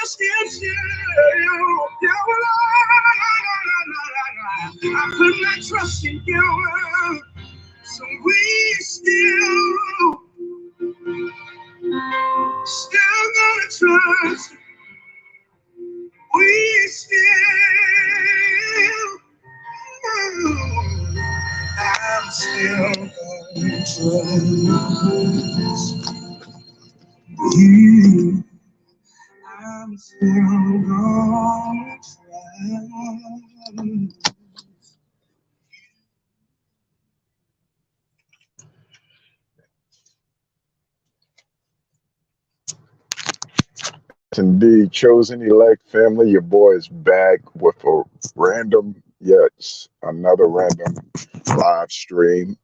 trust in you. I put my trust in you. So we still gonna trust. We still, I'm still gonna trust you. I'm still gonna trust. Indeed, chosen elect family, your boy is back with a random, yet another random live stream.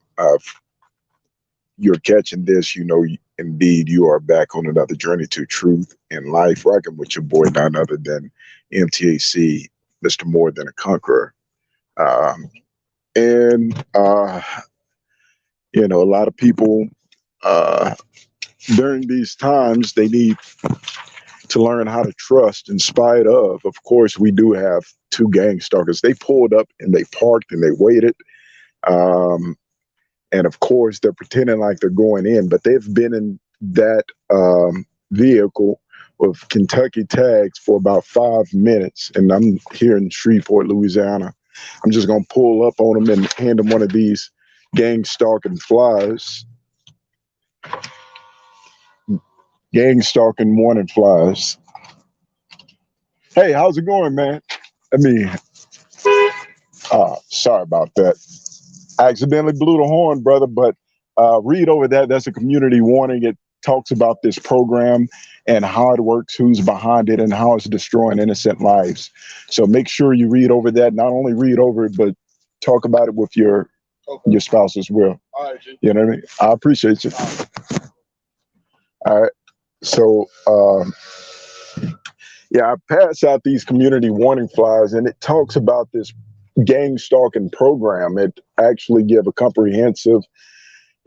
You're catching this, you know, indeed, you are back on another journey to truth and life, rocking with your boy, none other than MTAC, Mr. More Than a Conqueror. And you know, a lot of people during these times, they need to learn how to trust in spite of course, we do have two gang stalkers. They pulled up and they parked and they waited. And of course, they're pretending like they're going in, but they've been in that vehicle with Kentucky tags for about 5 minutes. And I'm here in Shreveport, Louisiana. I'm just going to pull up on them and hand them one of these gang stalking flies. Gang stalking warning flies. Hey, how's it going, man? Sorry about that. I accidentally blew the horn, brother, but read over that. That's a community warning. It talks about this program and how it works, who's behind it, and how it's destroying innocent lives. So make sure you read over that. Not only read over it, but talk about it with your spouse as well. All right, you know what I mean? I appreciate you. All right. So, yeah, I pass out these community warning flyers, and it talks about this gang stalking program. It actually give a comprehensive,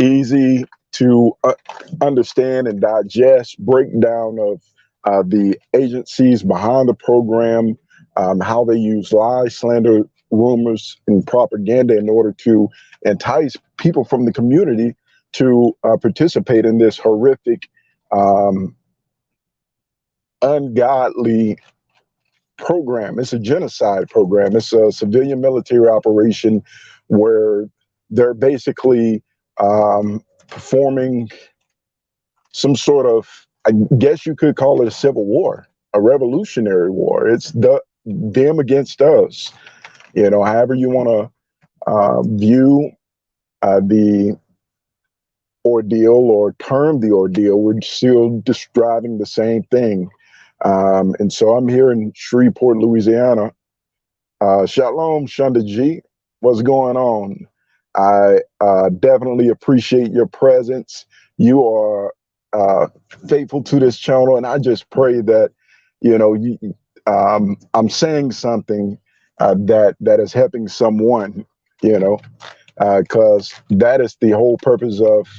easy to understand and digest breakdown of the agencies behind the program, how they use lies, slander, rumors, and propaganda in order to entice people from the community to participate in this horrific, ungodly program. It's a genocide program. It's a civilian military operation where they're basically performing some sort of, I guess you could call it a civil war, a revolutionary war. It's them against us. You know, however you want to view the ordeal or term the ordeal, we're still describing the same thing. And so I'm here in Shreveport, Louisiana. Shalom, Shunda G. What's going on? I definitely appreciate your presence. You are faithful to this channel, and I just pray that, you know, I'm saying something that is helping someone, you know, because that is the whole purpose of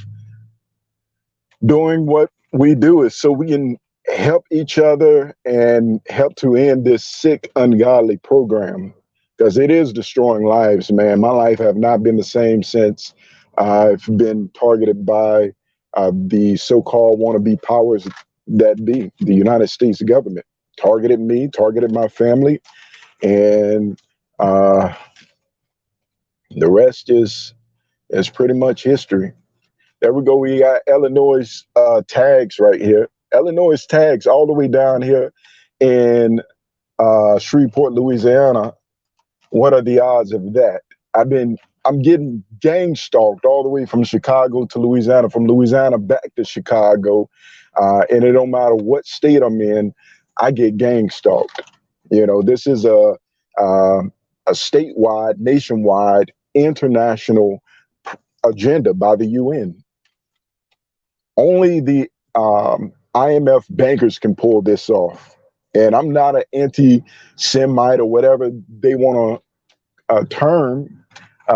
doing what we do, is so we can help each other and help to end this sick, ungodly program, because it is destroying lives, man. My life have not been the same since I've been targeted by the so-called wannabe powers that be. The United States government targeted me, targeted my family, and the rest is pretty much history. There we go. We got Illinois tags right here. Illinois tags all the way down here in Shreveport, Louisiana. What are the odds of that? I'm getting gang stalked all the way from Chicago to Louisiana, from Louisiana back to Chicago, and it don't matter what state I'm in, I get gang stalked. You know, this is a statewide, nationwide, international agenda by the UN. Only the IMF bankers can pull this off. And I'm not an anti-Semite or whatever they want to term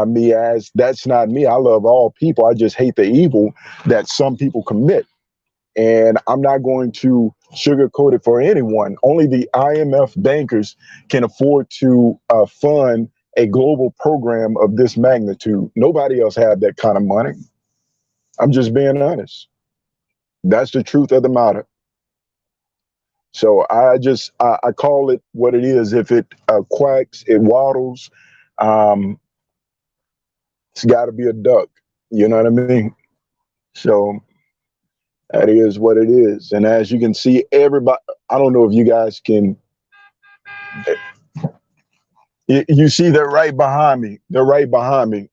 me as. That's not me. I love all people. I just hate the evil that some people commit. And I'm not going to sugarcoated for anyone. Only the IMF bankers can afford to fund a global program of this magnitude. Nobody else had that kind of money. I'm just being honest. That's the truth of the matter. So I call it what it is. If it quacks, it waddles. It's got to be a duck. You know what I mean? So that is what it is. And as you can see, everybody, I don't know if you guys can, you see they're right behind me. They're right behind me.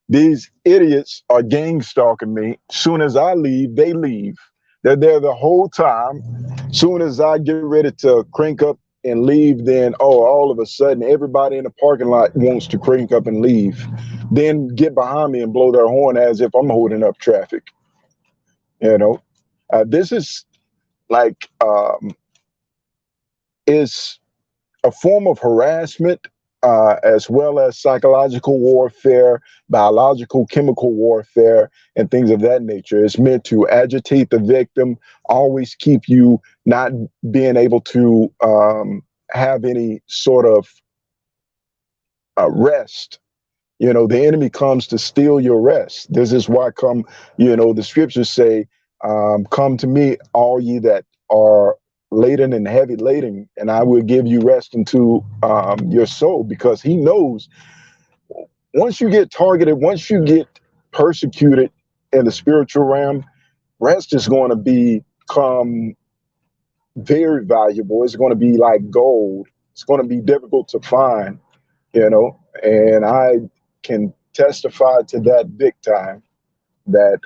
These idiots are gang stalking me. Soon as I leave, they leave. They're there the whole time. Soon as I get ready to crank up and leave, then, oh, all of a sudden, everybody in the parking lot wants to crank up and leave. Then get behind me and blow their horn as if I'm holding up traffic. You know, this is like, is a form of harassment, as well as psychological warfare, biological, chemical warfare, and things of that nature. It's meant to agitate the victim, always keep you not being able to have any sort of rest. You know, the enemy comes to steal your rest. This is why the scriptures say, come to me, all ye that are laden and heavy laden, and I will give you rest into your soul, because he knows once you get targeted, once you get persecuted in the spiritual realm, rest is going to become very valuable. It's going to be like gold. It's going to be difficult to find, and I can testify to that big time, that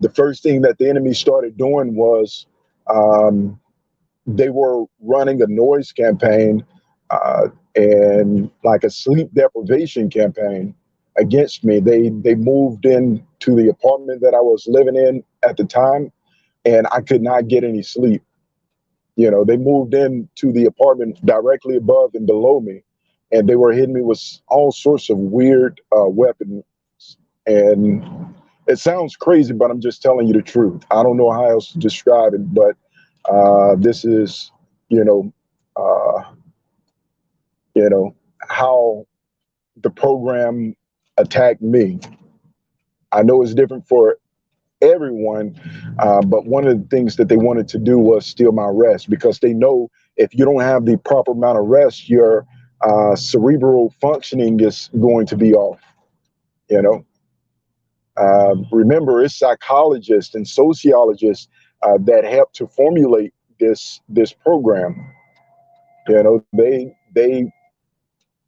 the first thing that the enemy started doing was they were running a noise campaign and like a sleep deprivation campaign against me. They moved into the apartment that I was living in at the time, and I could not get any sleep. They moved into the apartment directly above and below me, and they were hitting me with all sorts of weird weapons. And it sounds crazy, but I'm just telling you the truth. I don't know how else to describe it, but this is, how the program attacked me. I know it's different for everyone, but one of the things that they wanted to do was steal my rest, because they know if you don't have the proper amount of rest, your cerebral functioning is going to be off. Remember, it's psychologists and sociologists that help to formulate this program. They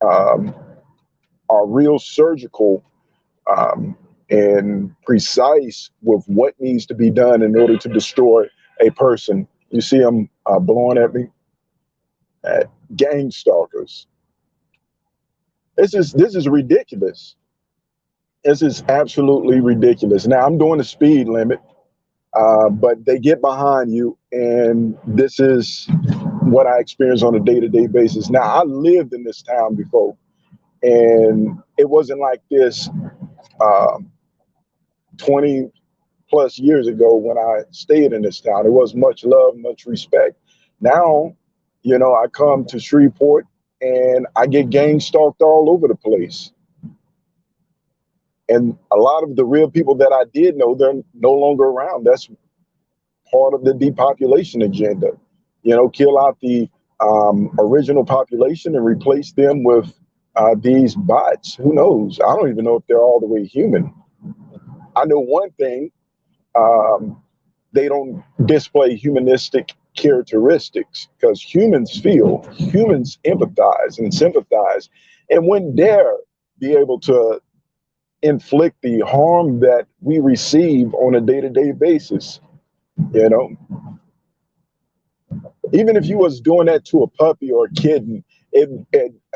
are real surgical and precise with what needs to be done in order to destroy a person. You see them blowing at me? Gang stalkers. This is ridiculous. This is absolutely ridiculous. Now, I'm doing the speed limit, but they get behind you, and this is what I experience on a day-to-day basis. Now, I lived in this town before, and it wasn't like this 20 plus years ago when I stayed in this town. It was much love, much respect. Now, I come to Shreveport and I get gang stalked all over the place. And a lot of the real people that I did know, they're no longer around. That's part of the depopulation agenda. Kill out the original population and replace them with these bots. Who knows? I don't even know if they're all the way human. I know one thing, they don't display humanistic characteristics, because humans feel, humans empathize and sympathize, and wouldn't dare be able to inflict the harm that we receive on a day-to-day basis. Even if you was doing that to a puppy or a kitten, it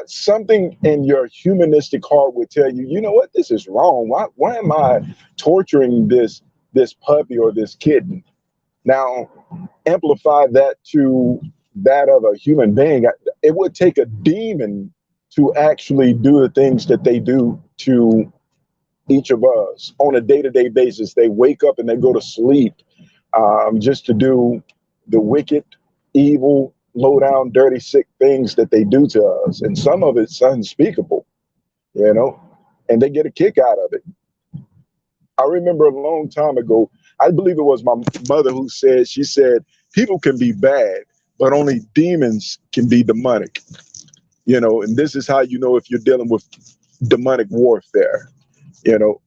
something in your humanistic heart would tell you, you know what, this is wrong. Why am I torturing this puppy or this kitten? Now, amplify that to that of a human being. It would take a demon to actually do the things that they do to each of us on a day-to-day basis. They wake up and they go to sleep just to do the wicked, evil, low down, dirty, sick things that they do to us. And some of it's unspeakable, you know, and they get a kick out of it. I remember a long time ago, I believe it was my mother who said, she said, people can be bad, but only demons can be demonic, you know, and this is how you know if you're dealing with demonic warfare. You know,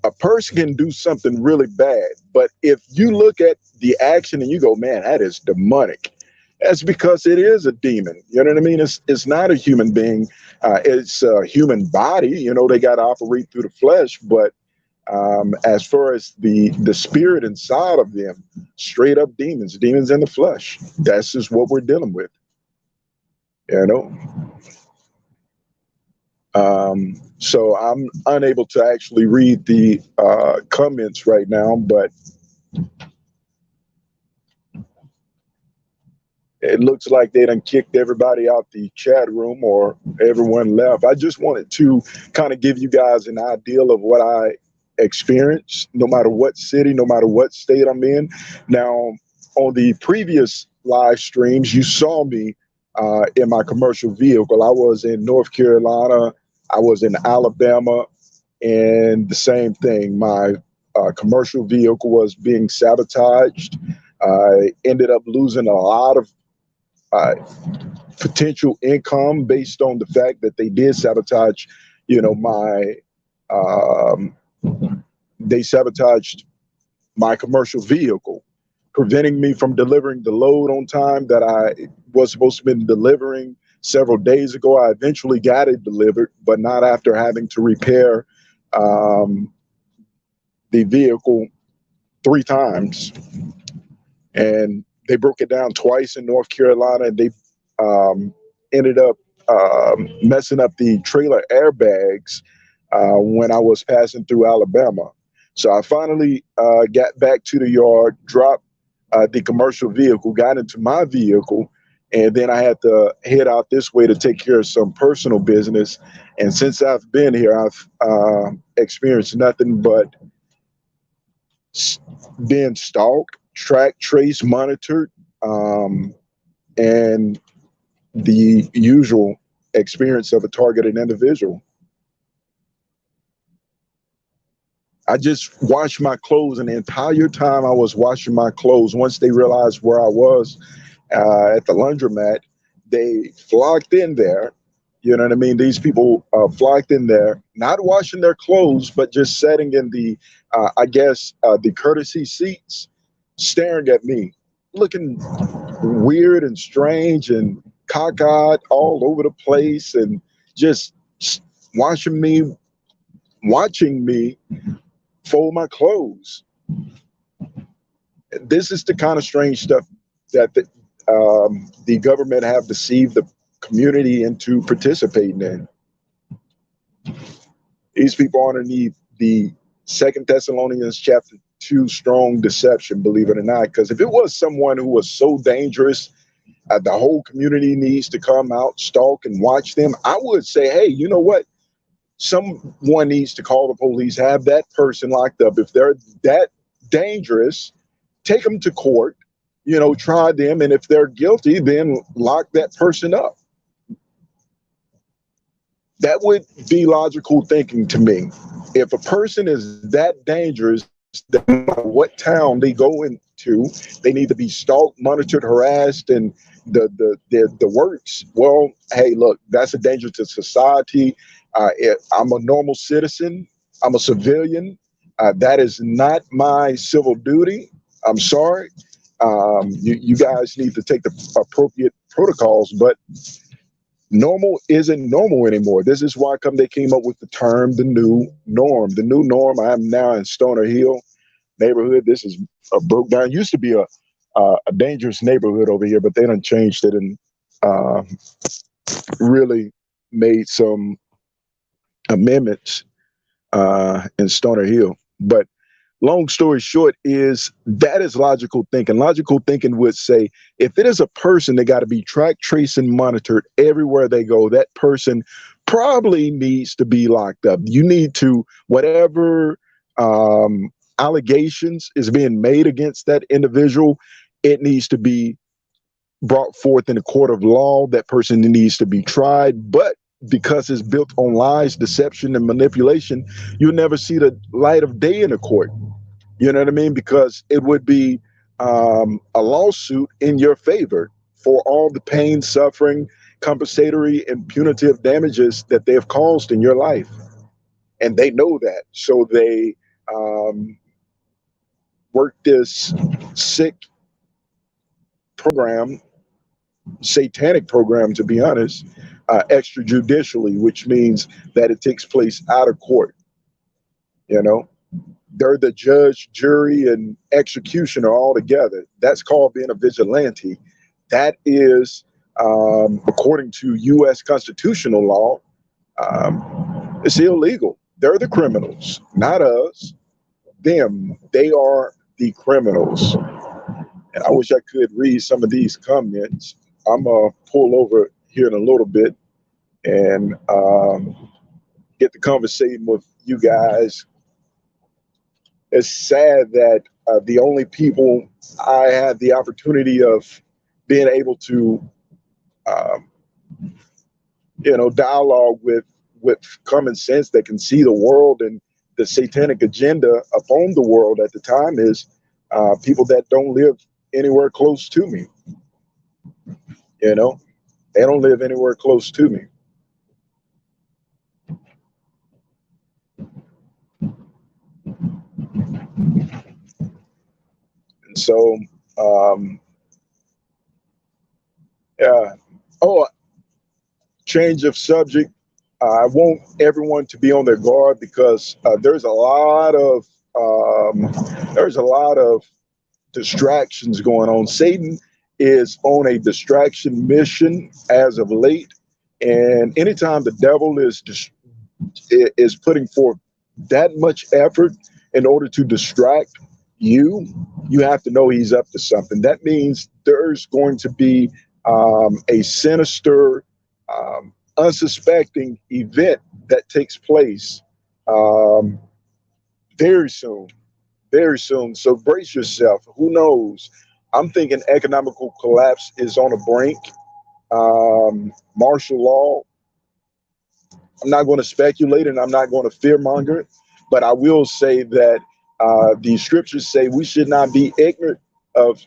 a person can do something really bad, but if you look at the action and you go, man, that is demonic, that's because it is a demon. You know what I mean? It's not a human being. It's a human body. You know, they got to operate through the flesh, but as far as the spirit inside of them, straight up demons in the flesh. That's just what we're dealing with. You know. So I'm unable to actually read the comments right now, but it looks like they done kicked everybody out the chat room or everyone left. I just wanted to kind of give you guys an idea of what I experienced, no matter what city, no matter what state I'm in. Now, on the previous live streams, you saw me in my commercial vehicle. I was in North Carolina, I was in Alabama, and the same thing. My commercial vehicle was being sabotaged. I ended up losing a lot of potential income based on the fact that they did sabotage, you know, they sabotaged my commercial vehicle, preventing me from delivering the load on time that I was supposed to have been delivering several days ago. I eventually got it delivered, but not after having to repair the vehicle 3 times. And they broke it down twice in North Carolina, and they ended up messing up the trailer airbags when I was passing through Alabama. So I finally got back to the yard, dropped the commercial vehicle, got into my vehicle, and then I had to head out this way to take care of some personal business. And since I've been here, I've experienced nothing but being stalked, tracked, traced, monitored, and the usual experience of a targeted individual. I just washed my clothes, and the entire time I was washing my clothes, once they realized where I was at the laundromat, they flocked in there. You know what I mean? These people flocked in there, not washing their clothes, but just sitting in the, I guess, the courtesy seats, staring at me, looking weird and strange and cockeyed all over the place, and just watching me fold my clothes. This is the kind of strange stuff that the government have deceived the community into participating in. These people underneath the 2 Thessalonians chapter 2 strong deception, believe it or not, because if it was someone who was so dangerous, the whole community needs to come out, stalk, and watch them, I would say, hey, you know what? Someone needs to call the police, have that person locked up. If they're that dangerous, take them to court, you know, try them. And if they're guilty, then lock that person up. That would be logical thinking to me. If a person is that dangerous, no matter what town they go into, they need to be stalked, monitored, harassed, and the works. Well, hey, look, that's a danger to society. I'm a normal citizen. I'm a civilian. That is not my civil duty. I'm sorry. You guys need to take the appropriate protocols, but normal isn't normal anymore. This is why they came up with the term the new norm. The new norm. I am now in Stoner Hill neighborhood. This is a broke down. Used to be a dangerous neighborhood over here, but they done changed it and really made some amendments in Stoner Hill. But long story short is that is logical thinking. Logical thinking would say if it is a person, they got to be tracked, traced, and monitored everywhere they go. That person probably needs to be locked up. You need to, whatever allegations is being made against that individual, it needs to be brought forth in a court of law. That person needs to be tried. But because it's built on lies, deception, and manipulation, you'll never see the light of day in a court. You know what I mean? Because it would be a lawsuit in your favor for all the pain, suffering, compensatory, and punitive damages that they have caused in your life. And they know that. So they work this sick program, satanic program, to be honest, extrajudicially, which means that it takes place out of court. You know, they're the judge, jury, and executioner all together. That's called being a vigilante. That is, according to U.S. constitutional law, it's illegal. They're the criminals, not us. Them. They are the criminals. And I wish I could read some of these comments. I'm going to pull over here in a little bit and get the conversation with you guys. It's sad that the only people I had the opportunity of being able to, dialogue with common sense that can see the world and the satanic agenda upon the world at the time is people that don't live anywhere close to me. You know, they don't live anywhere close to me. And so, yeah. Oh, change of subject. I want everyone to be on their guard because there's a lot of distractions going on. Satan is on a distraction mission as of late, and anytime the devil is putting forth that much effort in order to distract you, you have to know he's up to something. That means there's going to be a sinister, unsuspecting event that takes place very soon, very soon. So brace yourself. Who knows? I'm thinking economical collapse is on a brink. Martial law. I'm not going to speculate and I'm not going to fearmonger, but I will say that the scriptures say we should not be ignorant of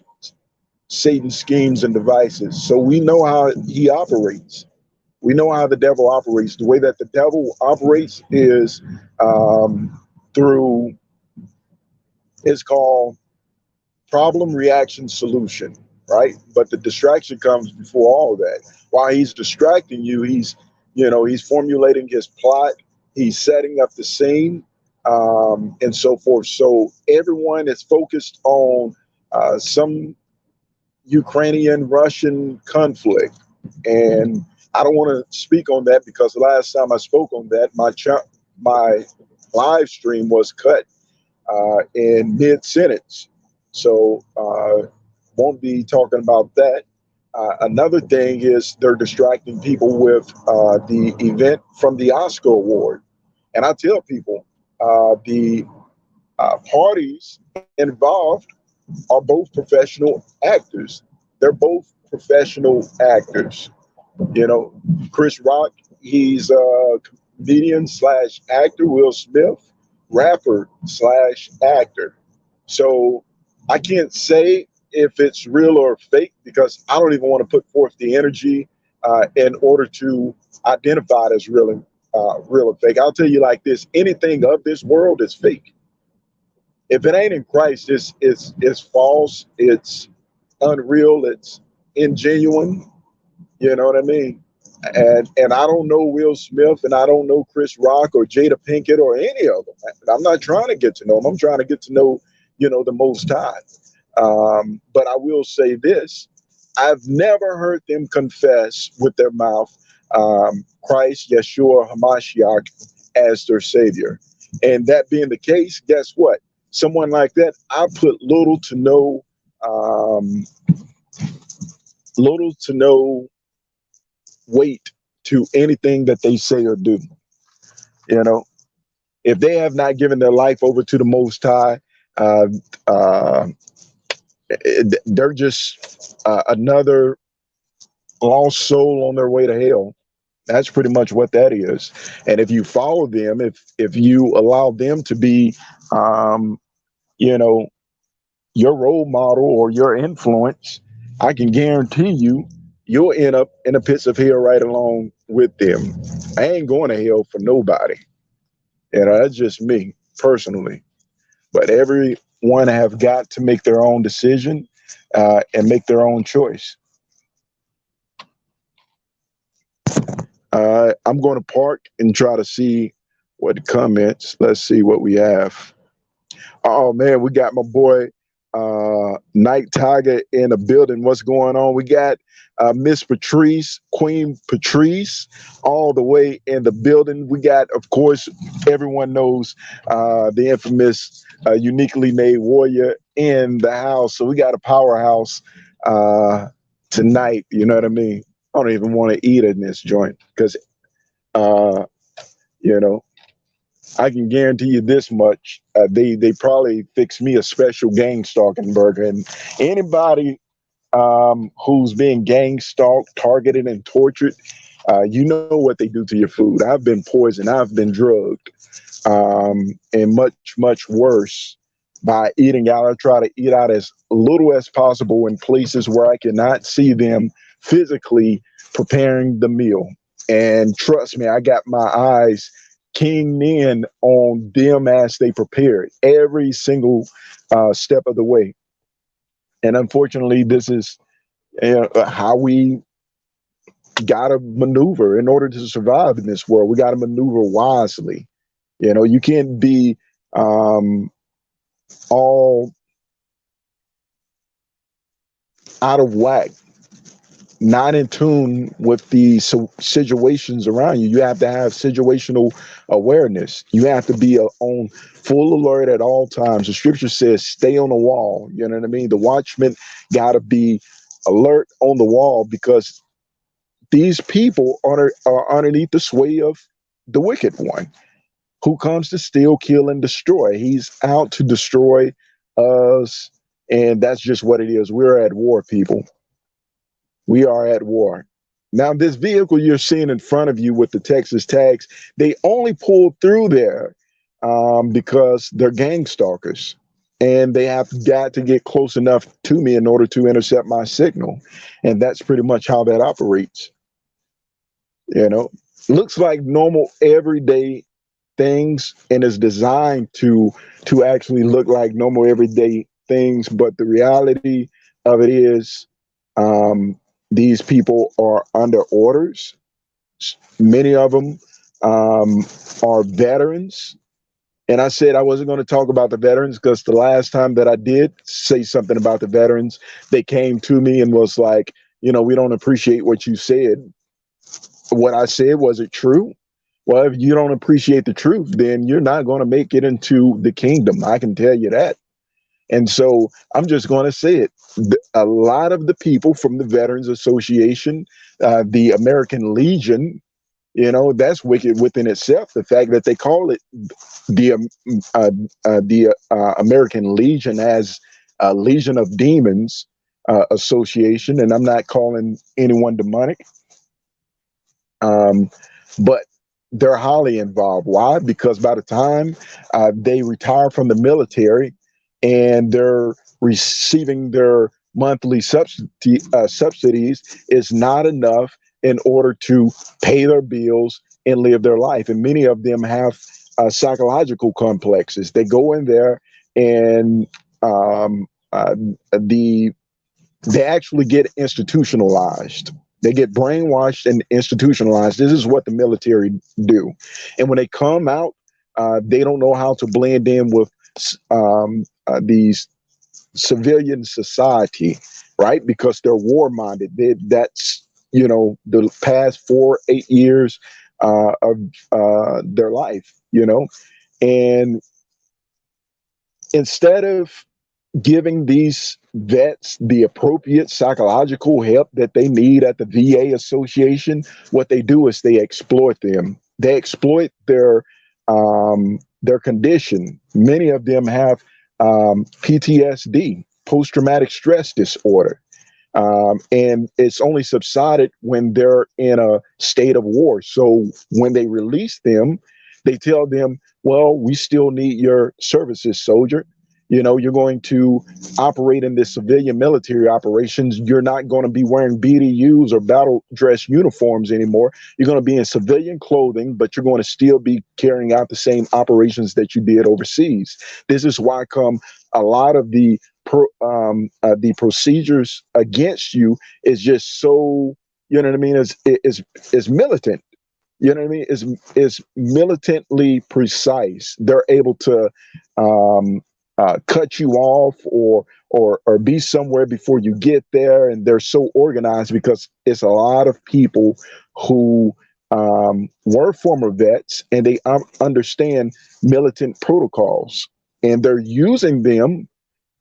Satan's schemes and devices. So we know how he operates. We know how the devil operates. The way that the devil operates is through, it's called problem, reaction, solution, right? But the distraction comes before all of that. While he's distracting you, he's formulating his plot, he's setting up the scene, and so forth. So everyone is focused on some Ukrainian Russian conflict, and I don't want to speak on that because the last time I spoke on that, my live stream was cut in mid-sentence. So won't be talking about that. Another thing is they're distracting people with the event from the Oscar award. And I tell people the parties involved are both professional actors. They're both professional actors. You know, Chris Rock, he's a comedian slash actor. Will Smith, rapper slash actor. So I can't say if it's real or fake because I don't even want to put forth the energy in order to identify it as real or fake. I'll tell you like this: anything of this world is fake. If it ain't in Christ, it's false. It's unreal. It's ingenuine. You know what I mean? And I don't know Will Smith and I don't know Chris Rock or Jada Pinkett or any of them. I'm not trying to get to know them. I'm trying to get to know, the Most High. But I will say this: I've never heard them confess with their mouth Christ, Yeshua, Hamashiach as their savior. And that being the case, guess what? Someone like that, I put little to no weight to anything that they say or do. If they have not given their life over to the Most High, Uh, uh, they're just another lost soul on their way to hell. That's pretty much what that is. And if you follow them, if you allow them to be, um, you know, your role model or your influence, I can guarantee you, you'll end up in a pits of hell right along with them. I ain't going to hell for nobody. You know, that's just me personally. But everyone have got to make their own decision and make their own choice. I'm going to park and try to see what the comments. Let's see what we have. Oh man, we got my boy Night Tiger in the building. What's going on? We got Miss Patrice, Queen Patrice, all the way in the building. We got, of course, everyone knows the infamous Uniquely Made Warrior in the house. So we got a powerhouse tonight. You know what I mean? I don't even want to eat in this joint because, you know, I can guarantee you this much: they probably fix me a special gang stalking burger. And anybody who's being gang stalked, targeted, and tortured, you know what they do to your food. I've been poisoned. I've been drugged, and much worse by eating out. I try to eat out as little as possible in places where I cannot see them physically preparing the meal. And trust me, I got my eyes keying in on them as they prepare it every single step of the way. And unfortunately, this is how we got to maneuver in order to survive in this world. We got to maneuver wisely. You know, you can't be all out of whack, not in tune with the situations around you. You have to have situational awareness. You have to be on full alert at all times. The scripture says, stay on the wall. You know what I mean? The watchman got to be alert on the wall because these people are underneath the sway of the wicked one who comes to steal, kill, and destroy. He's out to destroy us. And that's just what it is. We're at war, people. We are at war. Now, this vehicle you're seeing in front of you with the Texas tags, they only pulled through there because they're gang stalkers. And they have got to get close enough to me in order to intercept my signal. And that's pretty much how that operates. You know, looks like normal everyday things and is designed to actually look like normal everyday things. But the reality of it is, these people are under orders. Many of them are veterans. And I said I wasn't going to talk about the veterans because the last time that I did say something about the veterans, they came to me and was like, you know, we don't appreciate what you said. What I said, was it true? Well, if you don't appreciate the truth, then you're not going to make it into the kingdom. I can tell you that. And so I'm just going to say it. A lot of the people from the Veterans Association, the American Legion, you know, that's wicked within itself. The fact that they call it the American Legion as a Legion of Demons Association, and I'm not calling anyone demonic, but they're highly involved. Why? Because by the time they retire from the military and they're receiving their monthly subsidies, is not enough in order to pay their bills and live their life. And many of them have psychological complexes. They go in there and they actually get institutionalized. They get brainwashed and institutionalized. This is what the military do. And when they come out, they don't know how to blend in with these civilian society, right? Because they're war minded. That's, you know, the past 4-8 years of their life, you know. And instead of giving these vets the appropriate psychological help that they need at the VA association, what they do is they exploit them. They exploit their condition. Many of them have PTSD, post-traumatic stress disorder. And it's only subsided when they're in a state of war. So when they release them, they tell them, well, we still need your services, soldier. You know, you're going to operate in this civilian military operations. You're not going to be wearing BDUs or battle dress uniforms anymore. You're going to be in civilian clothing, but you're going to still be carrying out the same operations that you did overseas. This is why come a lot of the procedures against you is just so, you know what I mean, is militant. You know what I mean? Is militantly precise. They're able to cut you off or be somewhere before you get there, and they're so organized because it's a lot of people who were former vets, and they understand militant protocols, and they're using them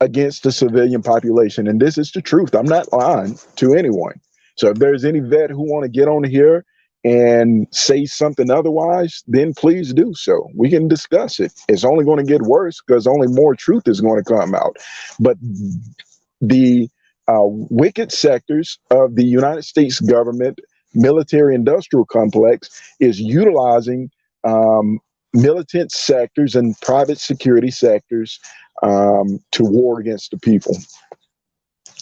against the civilian population. And this is the truth. I'm not lying to anyone. So if there's any vet who want to get on here and say something otherwise, then please do so. We can discuss it. It's only going to get worse because only more truth is going to come out. But the wicked sectors of the United States government, military industrial complex, is utilizing militant sectors and private security sectors to war against the people.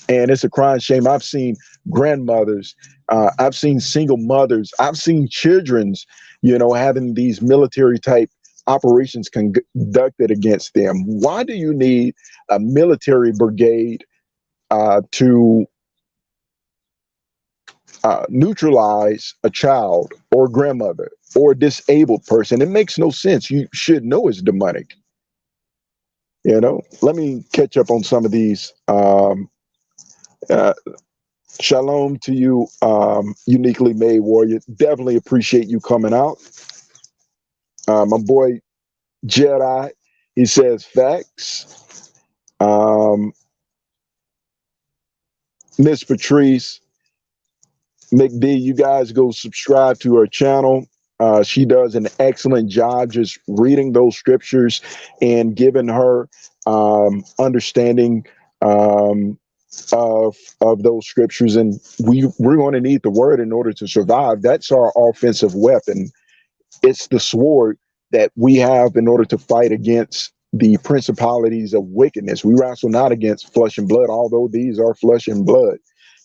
And it's a crying shame. I've seen grandmothers, I've seen single mothers, I've seen children's, you know, having these military type operations conducted against them. Why do you need a military brigade to neutralize a child or grandmother or a disabled person? It makes no sense. You should know it's demonic. You know, let me catch up on some of these. Shalom to you, uniquely made warrior. Definitely appreciate you coming out. My boy Jedi, he says facts. Miss Patrice McD, you guys go subscribe to her channel. She does an excellent job just reading those scriptures and giving her understanding of those scriptures. And we're going to need the word in order to survive. That's our offensive weapon. It's the sword that we have in order to fight against the principalities of wickedness. We wrestle not against flesh and blood, although these are flesh and blood,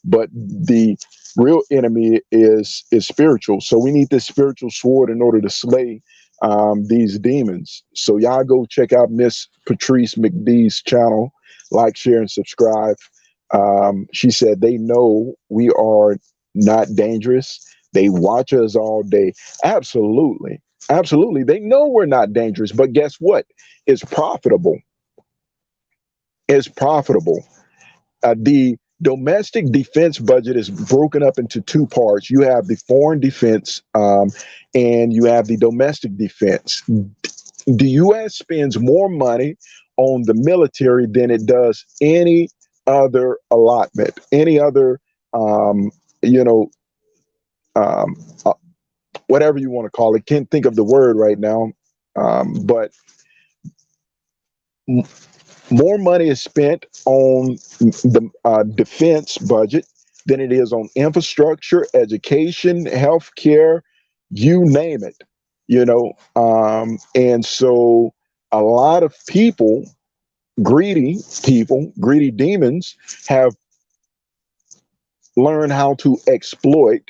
but the real enemy is spiritual. So we need this spiritual sword in order to slay these demons. So y'all go check out Miss Patrice McDee's channel, like, share, and subscribe. She said they know we are not dangerous. They watch us all day. Absolutely. Absolutely. They know we're not dangerous, but guess what? It's profitable. It's profitable. The domestic defense budget is broken up into two parts. You have the foreign defense and you have the domestic defense. The U.S. spends more money on the military than it does any other allotment, any other, whatever you want to call it. Can't think of the word right now, but more money is spent on the defense budget than it is on infrastructure, education, healthcare, you name it, and so a lot of people, greedy demons, have learned how to exploit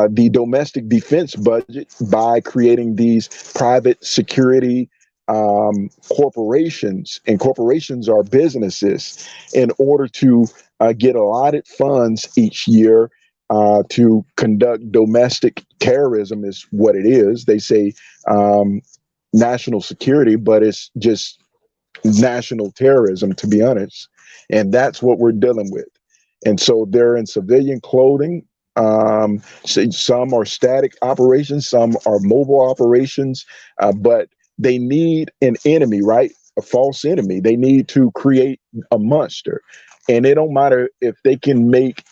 the domestic defense budget by creating these private security corporations, and corporations are businesses, in order to get allotted funds each year to conduct domestic terrorism is what it is. They say national security, but it's just national terrorism, to be honest. And that's what we're dealing with. And so they're in civilian clothing. Some are static operations, some are mobile operations, but they need an enemy, right? A false enemy. They need to create a monster. And it don't matter if they can make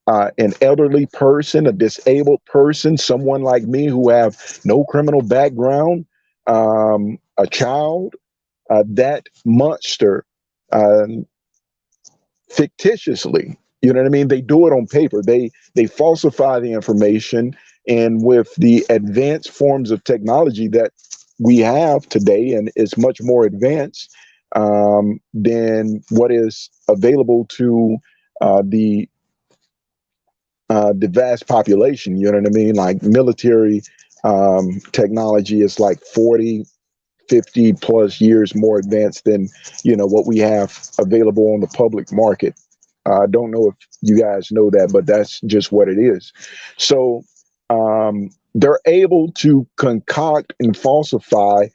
an elderly person, a disabled person, someone like me who have no criminal background, a child, that monster fictitiously. You know what I mean? They do it on paper. They falsify the information, and with the advanced forms of technology that we have today, and it's much more advanced than what is available to the vast population. You know what I mean? Like military technology is like 40, 50 plus years more advanced than, you know, what we have available on the public market. I don't know if you guys know that, but that's just what it is. So they're able to concoct and falsify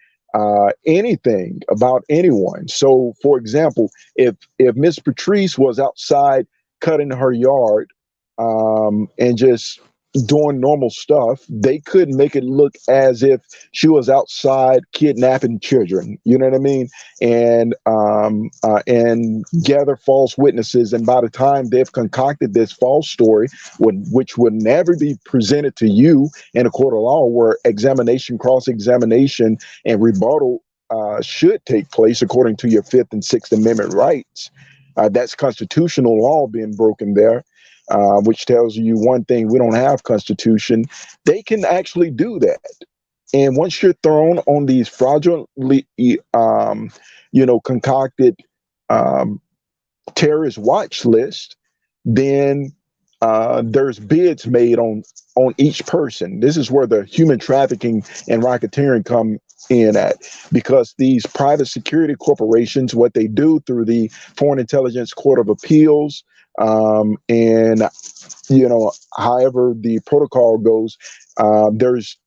anything about anyone. So, for example, if Miss Patrice was outside cutting her yard and just doing normal stuff, they could make it look as if she was outside kidnapping children. You know what I mean? And gather false witnesses. And by the time they've concocted this false story, which would never be presented to you in a court of law, where examination, cross-examination, and rebuttal should take place according to your Fifth and Sixth Amendment rights. That's constitutional law being broken there. Which tells you one thing: we don't have constitution. They can actually do that. And once you're thrown on these fraudulently, concocted terrorist watch list, then there's bids made on each person. This is where the human trafficking and racketeering come in at, because these private security corporations, what they do through the Foreign Intelligence Court of Appeals, and however the protocol goes, there's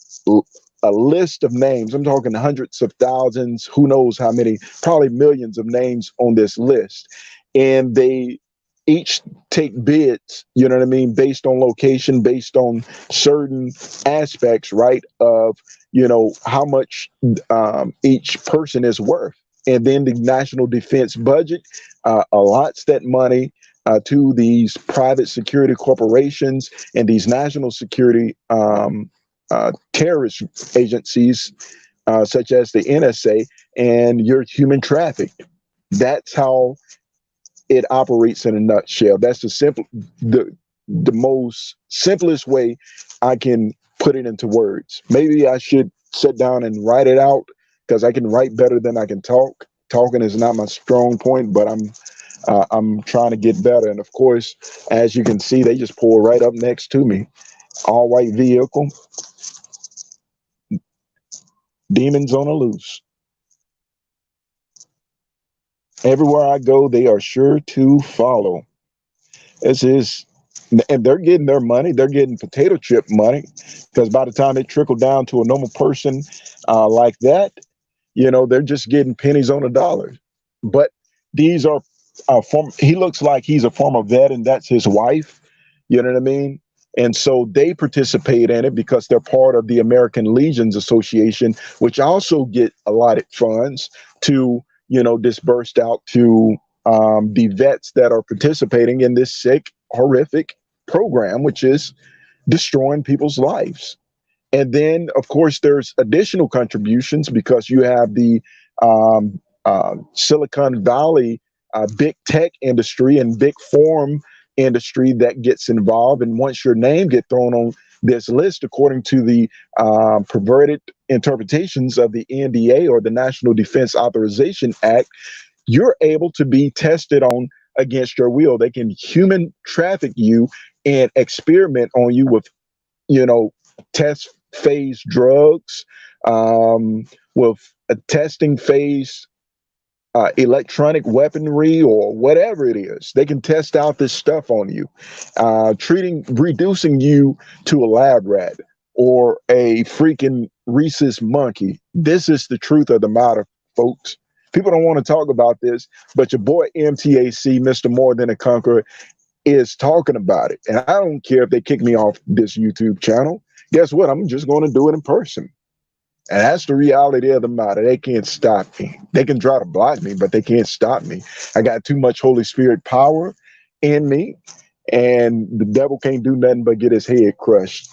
a list of names. I'm talking hundreds of thousands, who knows how many, probably millions of names on this list. And they each take bids, you know what I mean, based on location, based on certain aspects, right, of, how much each person is worth. And then the national defense budget allots that money to these private security corporations and these national security terrorist agencies, such as the NSA, and you're human trafficked. That's how it operates in a nutshell. That's the most simplest way I can put it into words. Maybe I should sit down and write it out, because I can write better than I can talk. Talking is not my strong point, but I'm trying to get better. And of course, as you can see, they just pull right up next to me. All white vehicle. Demons on the loose. Everywhere I go, they are sure to follow. This is, and they're getting their money. They're getting potato chip money, because by the time it trickled down to a normal person like that, they're just getting pennies on a dollar. But these are he looks like he's a former vet, and that's his wife. You know what I mean? And so they participate in it because they're part of the American Legions Association, which also get allotted funds to, dispersed out to the vets that are participating in this sick, horrific program, which is destroying people's lives. And then, of course, there's additional contributions, because you have the Silicon Valley big tech industry and big farm industry that gets involved. And once your name gets thrown on this list, according to the perverted interpretations of the NDA, or the National Defense Authorization Act, you're able to be tested on against your will. They can human traffic you and experiment on you with, test phase drugs, with a testing phase electronic weaponry, or whatever it is. They can test out this stuff on you, reducing you to a lab rat or a freaking rhesus monkey. This is the truth of the matter, folks. People don't want to talk about this, but your boy MTAC, Mr. More Than a Conqueror, is talking about it. And I don't care if they kick me off this YouTube channel. Guess what? I'm just going to do it in person. And that's the reality of the matter. They can't stop me. They can try to block me, but they can't stop me. I got too much Holy Spirit power in me, and the devil can't do nothing but get his head crushed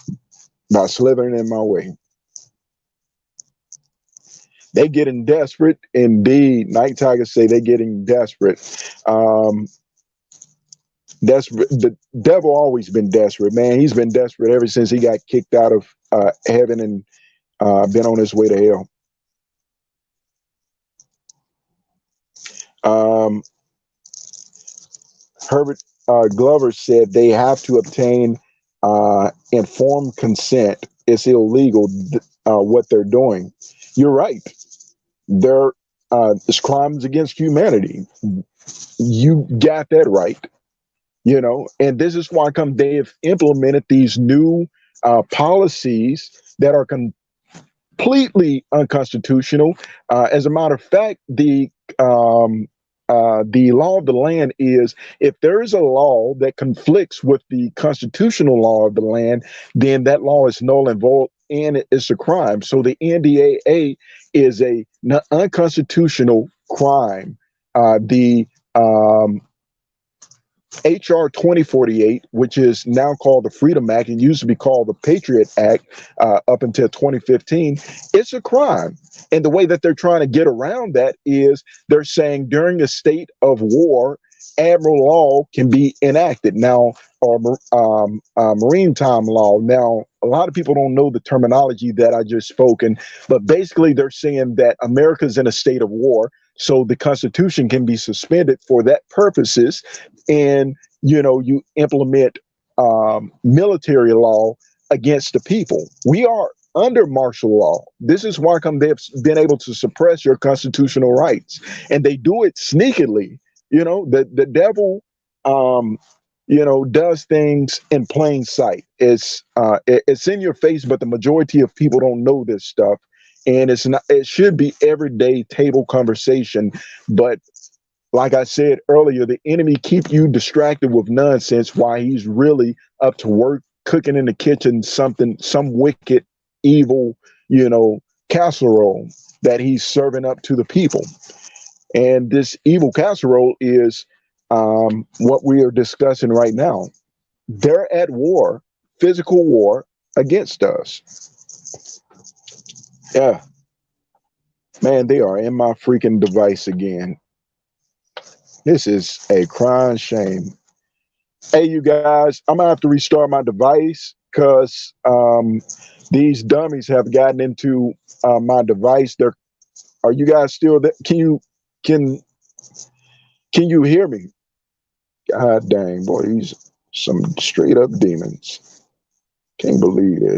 by slithering in my way. They getting desperate. Indeed, Night Tigers say they getting desperate. Desperate. The devil always been desperate, man. He's been desperate ever since he got kicked out of heaven and been on his way to hell. Herbert Glover said they have to obtain informed consent. It's illegal what they're doing. You're right. It's crimes against humanity. You got that right. You know, and this is why they've implemented these new policies that are completely unconstitutional. As a matter of fact, the law of the land is, if there is a law that conflicts with the constitutional law of the land, then that law is null and void and it's a crime. So the NDAA is a unconstitutional crime. The HR 2048, which is now called the Freedom Act and used to be called the Patriot Act up until 2015, it's a crime. And the way that they're trying to get around that is they're saying during a state of war, admiral law can be enacted now, or maritime law. Now, a lot of people don't know the terminology that I just spoken, but basically they're saying that America's in a state of war, so the Constitution can be suspended for that purposes. And, you know, you implement military law against the people. We are under martial law. This is why they've been able to suppress your constitutional rights. And they do it sneakily. You know, the devil, you know, does things in plain sight. It's in your face, but the majority of people don't know this stuff. And it's not, it should be everyday table conversation. But like I said earlier, the enemy keep you distracted with nonsense while he's really up to work, cooking in the kitchen, some wicked, evil, you know, casserole that he's serving up to the people. And this evil casserole is what we are discussing right now. They're at war, physical war against us. Yeah, man, they are in my freaking device again. This is a crying shame. Hey, you guys, I'm gonna have to restart my device because these dummies have gotten into my device. Are you guys still there? Can you hear me? God dang, boy, these some straight up demons. Can't believe this.